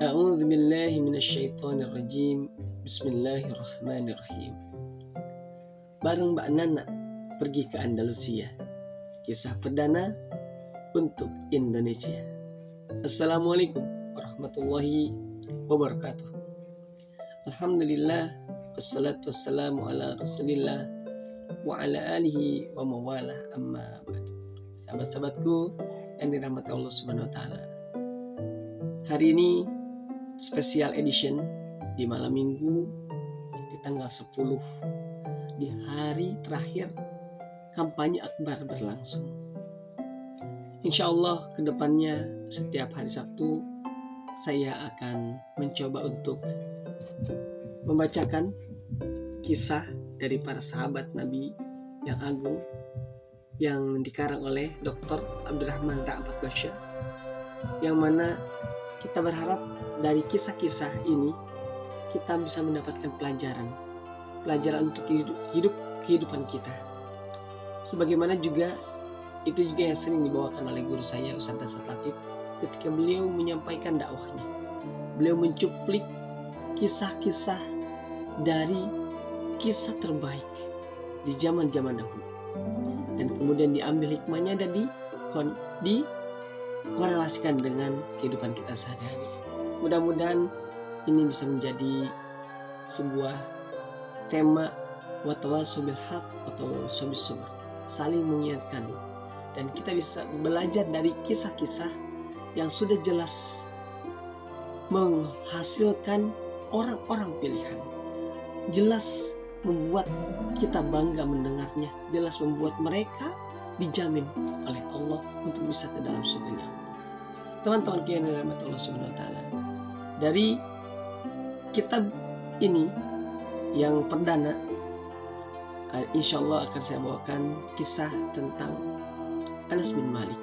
A'udzu billahi minasyaitonir rajim. Bismillahirrahmanirrahim. Bareng Mbak Nana pergi ke Andalusia. Kisah perdana untuk Indonesia. Assalamualaikum warahmatullahi wabarakatuh. Alhamdulillah, wassalatu wassalamu ala rasulillah wa ala alihi wa mawala, amma ba'du. Sahabat-sahabatku yang dirahmati Allah Subhanahu wa taala. Hari ini special edition di malam minggu di tanggal 10, di hari terakhir kampanye akbar berlangsung. Insya Allah kedepannya setiap hari Sabtu saya akan mencoba untuk membacakan kisah dari para sahabat Nabi yang agung yang dikarang oleh Dr. Abdurrahman Ra'afat Bashir, yang mana kita berharap dari kisah-kisah ini kita bisa mendapatkan pelajaran untuk hidup kehidupan kita. Sebagaimana juga itu juga yang sering dibawakan oleh guru saya Ustaz Dasat Latif ketika beliau menyampaikan dakwahnya. Beliau mencuplik kisah-kisah dari kisah terbaik di zaman-zaman dahulu, dan kemudian diambil hikmahnya dan dikorelasikan dengan kehidupan kita sehari-hari. Mudah-mudahan ini bisa menjadi sebuah tema watawasau bil haq watawasau bis sabr, saling mengingatkan, dan kita bisa belajar dari kisah-kisah yang sudah jelas menghasilkan orang-orang pilihan, jelas membuat kita bangga mendengarnya, jelas membuat mereka dijamin oleh Allah untuk bisa ke dalam surga-Nya. Teman-teman yang dirahmati Allah Subhanahu wa taala, dari kitab ini yang perdana, insya Allah akan saya bawakan kisah tentang Anas bin Malik.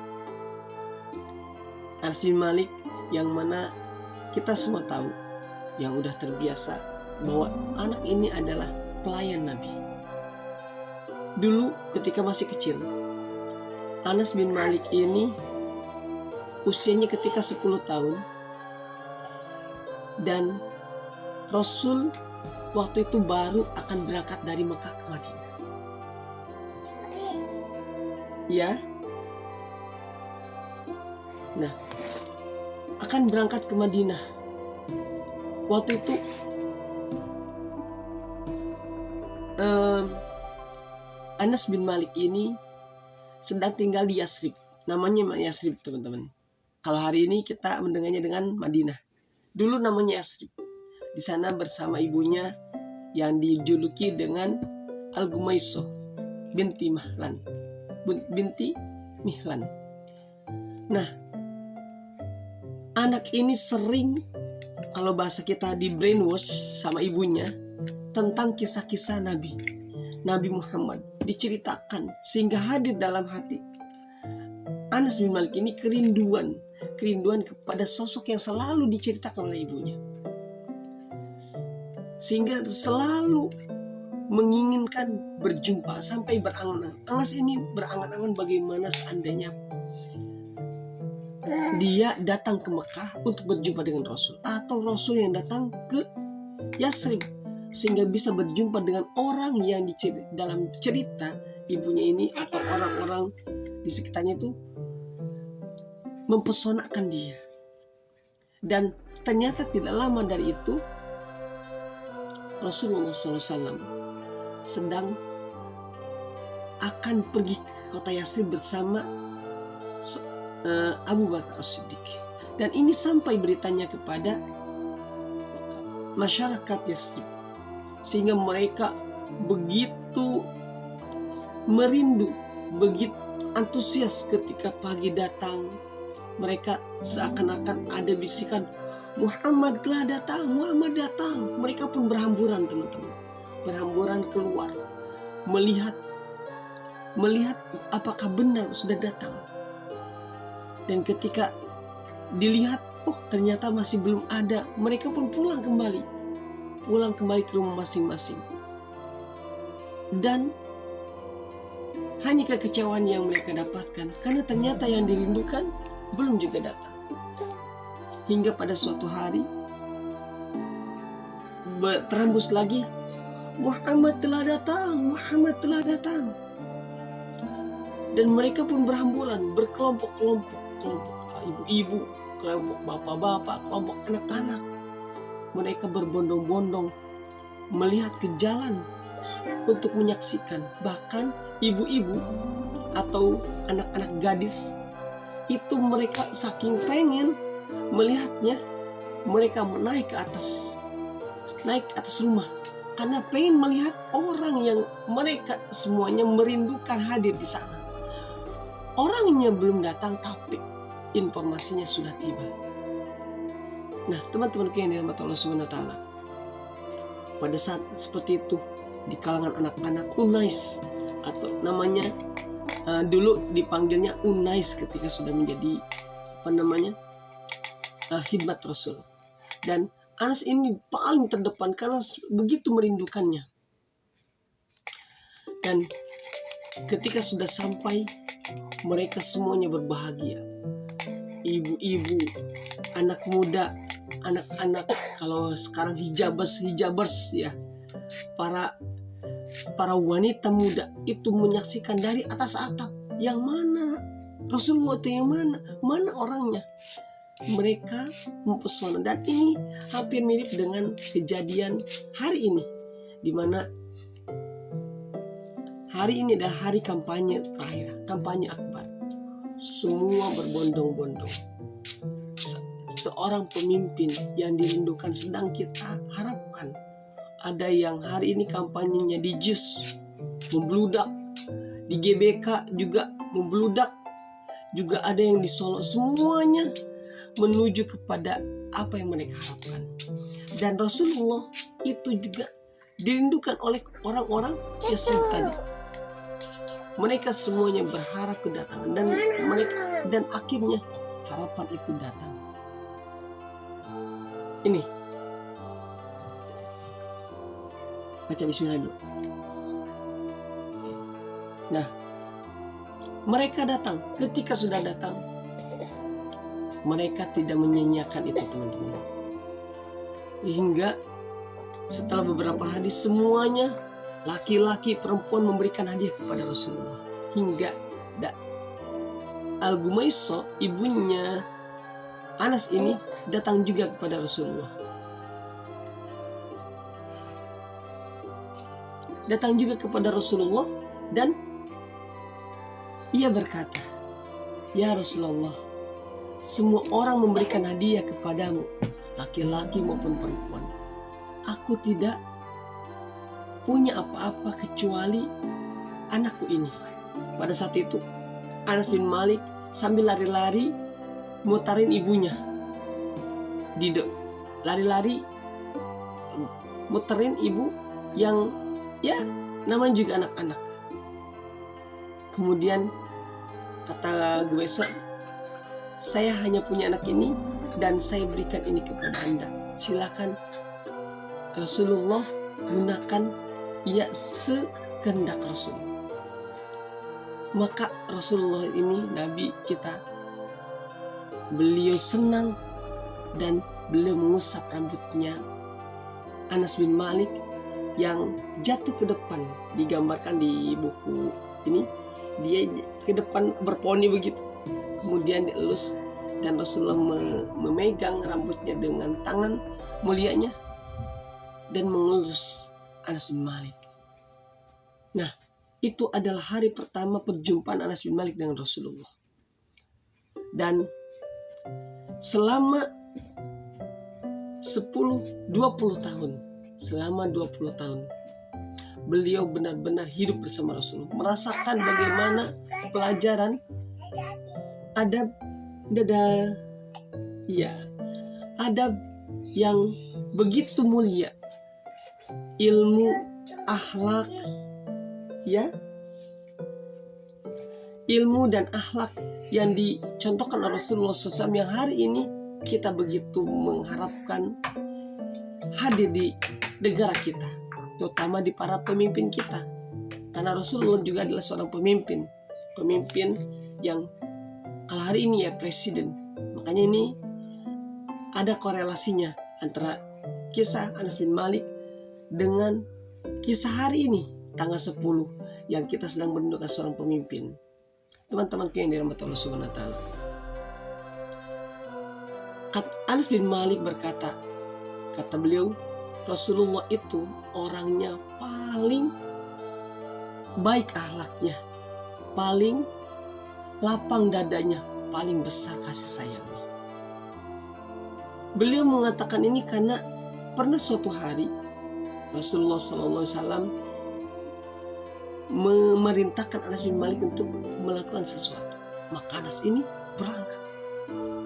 Anas bin Malik yang mana kita semua tahu, yang udah terbiasa bahwa anak ini adalah pelayan Nabi. Dulu ketika masih kecil, Anas bin Malik ini usianya ketika 10 tahun, dan Rasul waktu itu baru akan berangkat dari Mekah ke Madinah. Ya. Nah, akan berangkat ke Madinah. Waktu itu Anas bin Malik ini sedang tinggal di Yasrib. Namanya Yasrib, teman-teman. Kalau hari ini kita mendengarnya dengan Madinah. Dulu namanya Yasrib. Di sana bersama ibunya yang dijuluki dengan Al-Gumaisoh binti Mihlan. Nah, anak ini sering, kalau bahasa kita, di brainwash sama ibunya tentang kisah-kisah Nabi Muhammad, diceritakan sehingga hadir dalam hati Anas bin Malik ini kerinduan kepada sosok yang selalu diceritakan oleh ibunya, sehingga selalu menginginkan berjumpa sampai berangan-angan. Anas ini berangan-angan bagaimana seandainya dia datang ke Mekah untuk berjumpa dengan Rasul, atau Rasul yang datang ke Yasrib, sehingga bisa berjumpa dengan orang yang dalam cerita ibunya ini atau orang-orang di sekitarnya itu mempesonakan dia. Dan ternyata tidak lama dari itu Rasulullah SAW sedang akan pergi ke kota Yasrib bersama Abu Bakar As-Siddiq. Dan ini sampai beritanya kepada masyarakat Yasrib, sehingga mereka begitu merindu, begitu antusias ketika pagi datang. Mereka seakan-akan ada bisikan, Muhammad telah datang, Muhammad datang. Mereka pun berhamburan, teman-teman. Berhamburan keluar, melihat apakah benar sudah datang. Dan ketika dilihat, ternyata masih belum ada, mereka pun pulang kembali ke rumah masing-masing. Dan hanya kekecewaan yang mereka dapatkan, karena ternyata yang dirindukan belum juga datang. hingga pada suatu hari terhembus lagi, Muhammad telah datang, Muhammad telah datang. Dan mereka pun berhamburan, berkelompok-kelompok, kelompok ibu-ibu, kelompok bapak-bapak, kelompok anak-anak. Mereka berbondong-bondong melihat ke jalan untuk menyaksikan. Bahkan ibu-ibu atau anak-anak gadis itu mereka saking pengen melihatnya, mereka naik ke atas rumah karena pengen melihat orang yang mereka semuanya merindukan hadir di sana. Orangnya belum datang tapi informasinya sudah tiba. Nah, teman-teman yang dirahmati Allah Subhanahu wa taala, pada saat seperti itu di kalangan anak-anak Unais, atau namanya dulu dipanggilnya Unais ketika sudah menjadi khidmat Rasul. Dan Anas ini paling terdepan karena begitu merindukannya. Dan ketika sudah sampai, mereka semuanya berbahagia. Ibu-ibu, anak muda, anak-anak, kalau sekarang hijabers ya, para wanita muda itu menyaksikan dari atas atap, yang mana Rasulullah itu, yang mana orangnya. Mereka mempesona. Dan ini hampir mirip dengan kejadian hari ini, di mana hari ini adalah hari kampanye terakhir, kampanye akbar. Semua berbondong-bondong. Seorang pemimpin yang dirindukan sedang kita harapkan. Ada yang hari ini kampanyenya di JIS membludak, di GBK juga membludak, juga ada yang di Solo. Semuanya menuju kepada apa yang mereka harapkan. Dan Rasulullah itu juga dirindukan oleh orang-orang yang tadi. Mereka semuanya berharap kedatangan, dan akhirnya harapan itu datang. Ini baca bismillah dulu. Nah, mereka datang. Ketika sudah datang, mereka tidak menyia-nyiakan itu, teman-teman. Hingga setelah beberapa hari semuanya, laki-laki, perempuan, memberikan hadiah kepada Rasulullah. Hingga Al-Gumaisah, ibunya Anas ini, datang juga kepada Rasulullah. Dan ia berkata, "Ya Rasulullah, semua orang memberikan hadiah kepadamu, laki-laki maupun perempuan. Aku tidak punya apa-apa kecuali anakku ini." Pada saat itu Anas bin Malik sambil lari-lari mutarin ibunya. Lari-lari muterin ibu yang namanya juga anak-anak. Kemudian kata Gumaisah, "Saya hanya punya anak ini dan saya berikan ini kepada Anda. Silakan Rasulullah gunakan sekehendak Rasul." Maka Rasulullah ini, Nabi kita, beliau senang dan beliau mengusap rambutnya Anas bin Malik yang jatuh ke depan. Digambarkan di buku ini, dia ke depan berponi begitu. Kemudian dielus dan Rasulullah memegang rambutnya dengan tangan mulianya dan mengelus Anas bin Malik. Nah, itu adalah hari pertama perjumpaan Anas bin Malik dengan Rasulullah. Dan selama 20 tahun beliau benar-benar hidup bersama Rasulullah, merasakan bagaimana pelajaran adab yang begitu mulia, ilmu, akhlak, ilmu dan akhlak yang dicontohkan oleh Rasulullah SAW, yang hari ini kita begitu mengharapkan hadir di negara kita, terutama di para pemimpin kita. Karena Rasulullah juga adalah seorang pemimpin yang kalau hari ini presiden. Makanya ini ada korelasinya antara kisah Anas bin Malik dengan kisah hari ini tanggal 10 yang kita sedang mendoakan seorang pemimpin. Teman-teman yang dirahmati Allah Subhanahu wa taala. Anas bin Malik berkata, kata beliau, Rasulullah itu orangnya paling baik akhlaknya, paling lapang dadanya, paling besar kasih sayangnya. Beliau mengatakan ini karena pernah suatu hari Rasulullah SAW memerintahkan Anas bin Malik untuk melakukan sesuatu. Maka Anas ini berangkat.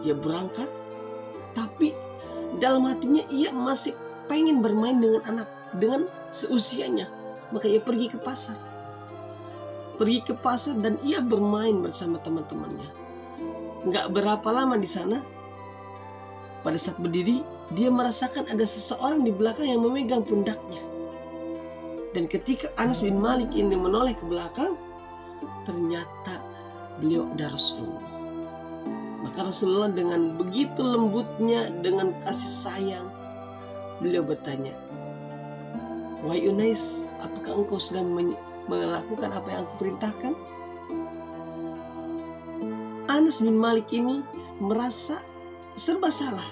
Ia berangkat, tapi dalam hatinya ia masih pengen bermain dengan anak, dengan seusianya. Maka ia pergi ke pasar. Dan ia bermain bersama teman-temannya. Nggak berapa lama di sana, pada saat berdiri, dia merasakan ada seseorang di belakang yang memegang pundaknya. Dan ketika Anas bin Malik ini menoleh ke belakang, ternyata beliau ada Rasulullah. Maka Rasulullah dengan begitu lembutnya, dengan kasih sayang, beliau bertanya, "Wahai Unais, apakah engkau sedang melakukan apa yang aku perintahkan?" Anas bin Malik ini merasa serba salah.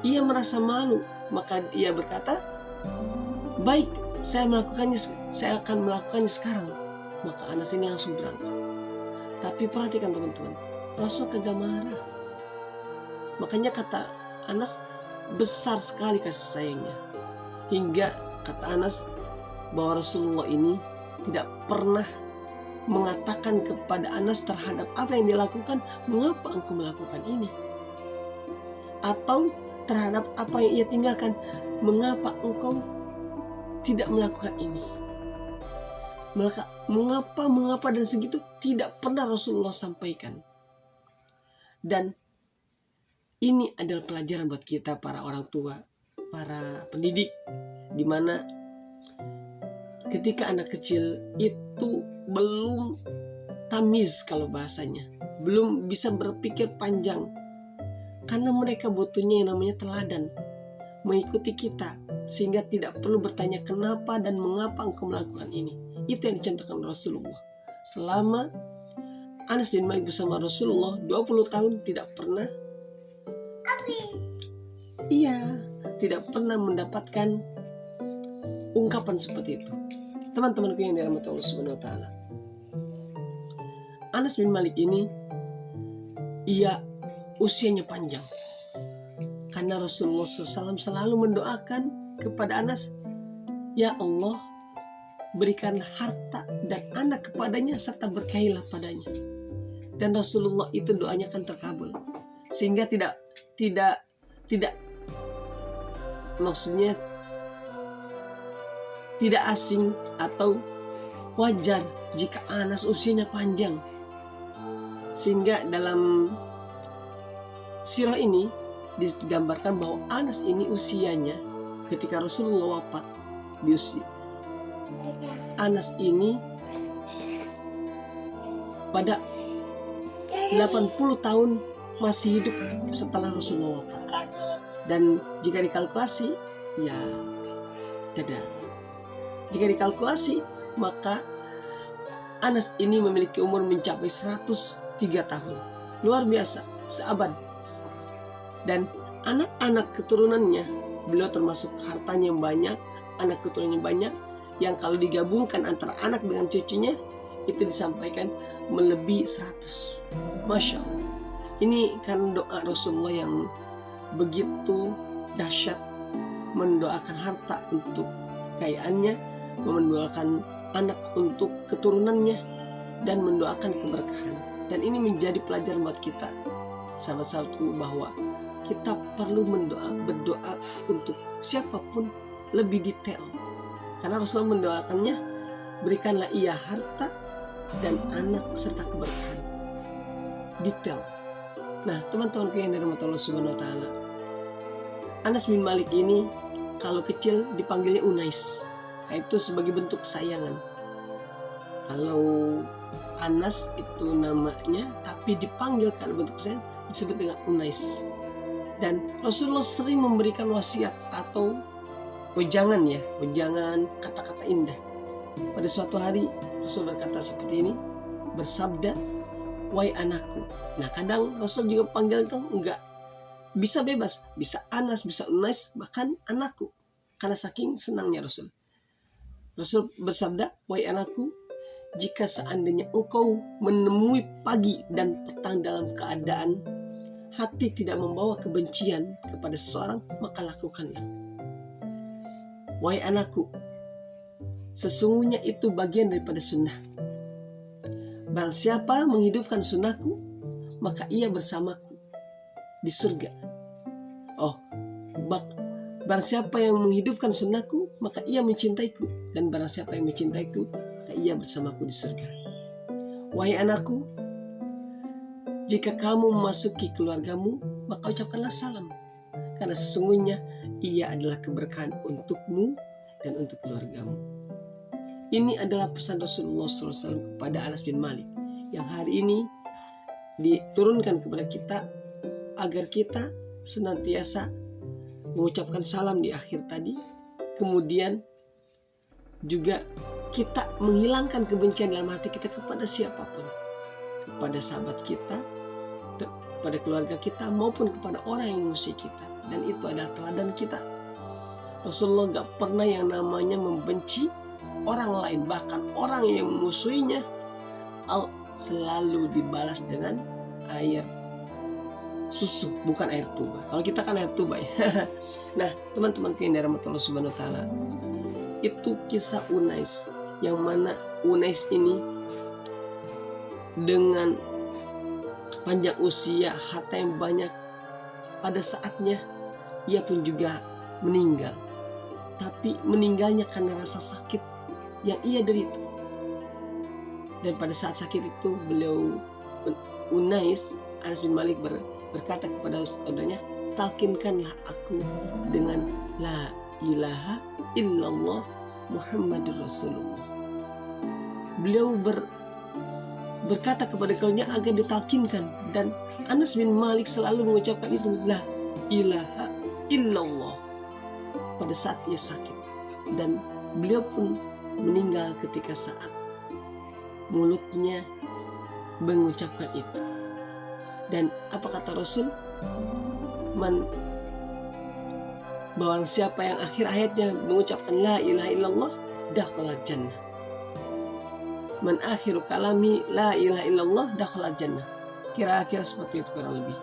Ia merasa malu, maka ia berkata, "Baik, saya akan melakukannya sekarang." Maka Anas ini langsung berangkat. Tapi perhatikan teman-teman, Rasul kagak marah. Makanya kata Anas, besar sekali kasih sayangnya. Hingga kata Anas bahwa Rasulullah ini tidak pernah mengatakan kepada Anas terhadap apa yang dia lakukan, "Mengapa engkau melakukan ini?" Atau terhadap apa yang ia tinggalkan, "Mengapa engkau tidak melakukan ini?" Mengapa dan segitu tidak pernah Rasulullah sampaikan. Dan ini adalah pelajaran buat kita para orang tua, para pendidik, di mana ketika anak kecil itu belum tamiz kalau bahasanya, belum bisa berpikir panjang, karena mereka butuhnya yang namanya teladan, mengikuti kita, sehingga tidak perlu bertanya kenapa dan mengapa engkau melakukan ini. Itu yang dicontohkan Rasulullah. Selama Anas bin Malik bersama Rasulullah 20 tahun tidak pernah tidak pernah mendapatkan ungkapan seperti itu. Teman-temanku yang dirahmati Allah Subhanahu wa taala. Anas bin Malik ini ia usianya panjang. Karena Rasulullah SAW selalu mendoakan kepada Anas, "Ya Allah, berikan harta dan anak kepadanya serta berkahilah padanya." Dan Rasulullah itu doanya kan terkabul. Sehingga tidak maksudnya tidak asing atau wajar jika Anas usianya panjang. Sehingga dalam sirah ini digambarkan bahwa Anas ini usianya ketika Rasulullah wafat di usia Anas ini pada 80 tahun masih hidup setelah Rasulullah wafat. Dan jika dikalkulasi, ya dada. Jika dikalkulasi, maka Anas ini memiliki umur mencapai 103 tahun. Luar biasa, seabad. Dan anak-anak keturunannya, beliau termasuk hartanya yang banyak, anak keturunannya banyak, yang kalau digabungkan antara anak dengan cucunya, itu disampaikan melebihi 100. Masya Allah. Ini kan doa Rasulullah yang begitu dahsyat, mendoakan harta untuk kekayaannya, mendoakan anak untuk keturunannya, dan mendoakan keberkahan. Dan ini menjadi pelajaran buat kita, sahabat-sahabatku, bahwa kita perlu berdoa untuk siapapun lebih detail. Karena Rasulullah mendoakannya, berikanlah ia harta dan anak serta keberkahan. Detail. Nah, teman-temanku yang dirahmati Allah Subhanahu wa taala, Anas bin Malik ini kalau kecil dipanggilnya Unais. Itu sebagai bentuk kesayangan. Kalau Anas itu namanya, tapi dipanggil karena bentuk kesayangan disebut dengan Unais. Dan Rasulullah sering memberikan wasiat atau wejangan kata-kata indah. Pada suatu hari Rasul berkata seperti ini, bersabda, "Wahai anakku." Nah, kadang Rasul juga panggil itu enggak, bisa bebas, bisa Anas, bisa Unais, bahkan anakku, karena saking senangnya Rasul. Rasul bersabda, "Wahai anakku, jika seandainya engkau menemui pagi dan petang dalam keadaan hati tidak membawa kebencian kepada seseorang, maka lakukanlah. Wahai anakku, sesungguhnya itu bagian daripada sunnah. Barang siapa menghidupkan sunnahku, maka ia bersamaku di surga. Barang siapa yang menghidupkan sunnahku, maka ia mencintaiku. Dan barang siapa yang mencintaiku, maka ia bersamaku di surga. Wahai anakku, jika kamu memasuki keluargamu, maka ucapkanlah salam. Karena sesungguhnya ia adalah keberkahan untukmu dan untuk keluargamu." Ini adalah pesan Rasulullah SAW kepada Anas bin Malik, yang hari ini diturunkan kepada kita agar kita senantiasa mengucapkan salam di akhir tadi. Kemudian juga kita menghilangkan kebencian dalam hati kita kepada siapapun, kepada sahabat kita, kepada keluarga kita, maupun kepada orang yang memusuhi kita. Dan itu adalah teladan kita. Rasulullah gak pernah yang namanya membenci orang lain, bahkan orang yang memusuhinya selalu dibalas dengan air susu, bukan air tuba. Kalau kita kan air tuba ya. Nah, teman-teman yang dirahmati Allah Subhanahu wa taala, itu kisah Unais, yang mana Unais ini dengan panjang usia, harta yang banyak, pada saatnya ia pun juga meninggal. Tapi meninggalnya karena rasa sakit yang ia derita. Dan pada saat sakit itu beliau, Unais, Anas bin Malik berkata kepada saudaranya, "Talkinkanlah aku dengan la ilaha illallah Muhammadur Rasulullah." Beliau berkata kepada kawannya agar ditalkinkan, dan Anas bin Malik selalu mengucapkan itu, la ilaha illallah, pada saat ia sakit. Dan beliau pun meninggal ketika saat mulutnya mengucapkan itu. Dan apa kata Rasul? Bahwa siapa yang akhir ayatnya mengucapkan la ilaha illallah, dakhala jannah. Man akhiru kalami la ilaha illallah, dakhala jannah. Kira-kira seperti itu kurang lebih.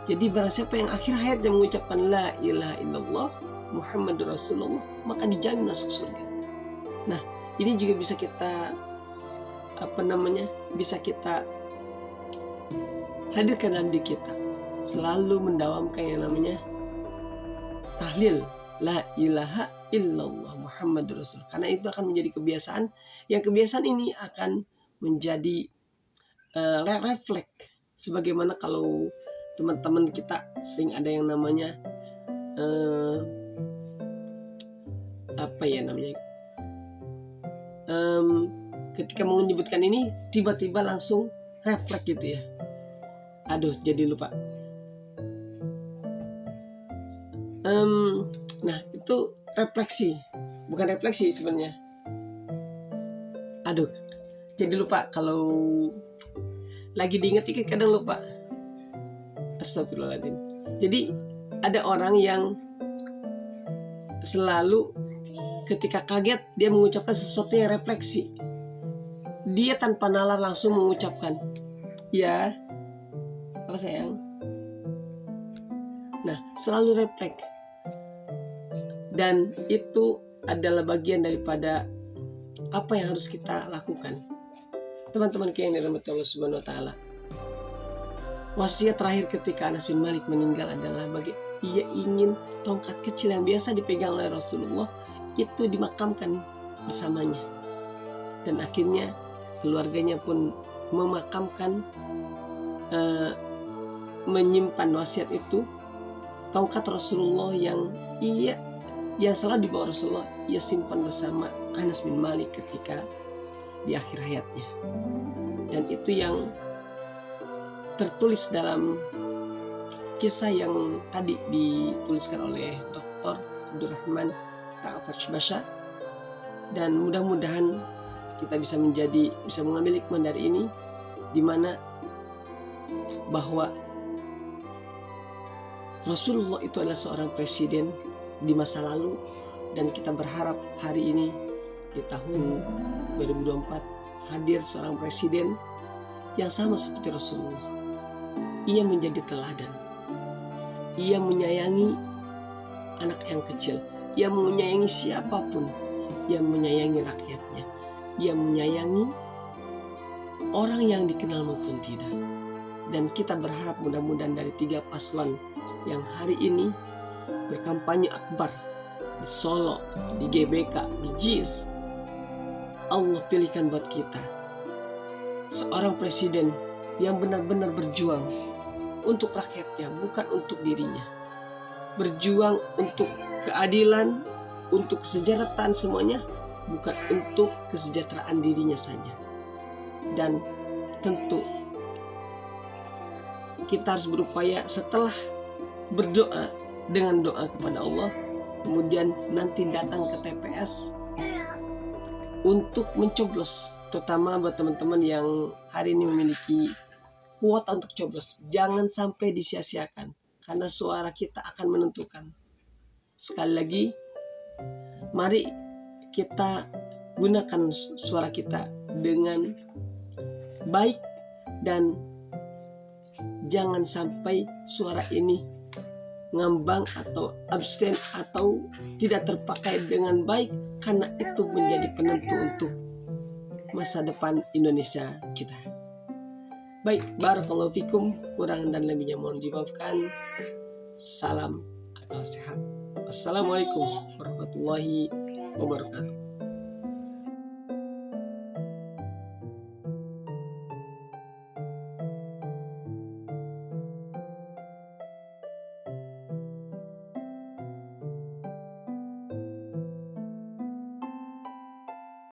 Jadi barang siapa yang akhir hayatnya mengucapkan la ilaha illallah Muhammadur Rasulullah, maka dijamin masuk surga. Nah, ini juga bisa kita bisa kita hadirkan dalam diri kita, selalu mendawamkan yang namanya tahlil la ilaha illallah Muhammadur Rasul, karena itu akan menjadi kebiasaan, yang kebiasaan ini akan menjadi refleks. Sebagaimana kalau teman-teman kita sering ada yang namanya ketika mau menyebutkan ini tiba-tiba langsung refleks gitu ya. Jadi lupa. Nah, itu refleksi, bukan refleksi sebenarnya. Jadi lupa, kalau lagi diingat-ingat kadang lupa. Astagfirullahaladzim. Jadi ada orang yang selalu ketika kaget dia mengucapkan sesuatu yang refleksi. Dia tanpa nalar langsung mengucapkan, "Ya, apa sayang?" Nah, selalu refleks. Dan itu adalah bagian daripada apa yang harus kita lakukan. Teman-teman yang dirahmati Allah Subhanahu wa taala, wasiat terakhir ketika Anas bin Malik meninggal adalah ia ingin tongkat kecil yang biasa dipegang oleh Rasulullah itu dimakamkan bersamanya. Dan akhirnya keluarganya pun memakamkan, menyimpan wasiat itu, tongkat Rasulullah yang selalu dibawa Rasulullah, ia simpan bersama Anas bin Malik ketika di akhir hayatnya. Dan itu yang tertulis dalam kisah yang tadi dituliskan oleh Dr. Abdurrahman Ra'afat Basha, dan mudah-mudahan kita bisa mengambil hikmah dari ini, di mana bahwa Rasulullah itu adalah seorang presiden di masa lalu, dan kita berharap hari ini di tahun 2024 hadir seorang presiden yang sama seperti Rasulullah. Ia menjadi teladan. Ia menyayangi anak yang kecil. Ia menyayangi siapapun. Ia menyayangi rakyatnya. Ia menyayangi orang yang dikenal maupun tidak. Dan kita berharap mudah-mudahan dari 3 paslon yang hari ini berkampanye akbar di Solo, di GBK, di JIS, Allah pilihkan buat kita seorang presiden yang benar-benar berjuang untuk rakyatnya, bukan untuk dirinya. Berjuang untuk keadilan, untuk kesejahteraan semuanya, bukan untuk kesejahteraan dirinya saja. Dan tentu kita harus berupaya setelah berdoa dengan doa kepada Allah, kemudian nanti datang ke TPS untuk mencoblos, terutama buat teman-teman yang hari ini memiliki kuota untuk coblos. Jangan sampai disia-siakan, karena suara kita akan menentukan. Sekali lagi, mari kita gunakan suara kita dengan baik, dan jangan sampai suara ini ngambang atau absen atau tidak terpakai dengan baik, karena itu menjadi penentu untuk masa depan Indonesia kita. Baik, barakallahu fikum, kurang dan lebihnya mohon dimaafkan. Salam akal sehat. Assalamualaikum warahmatullahi wabarakatuh.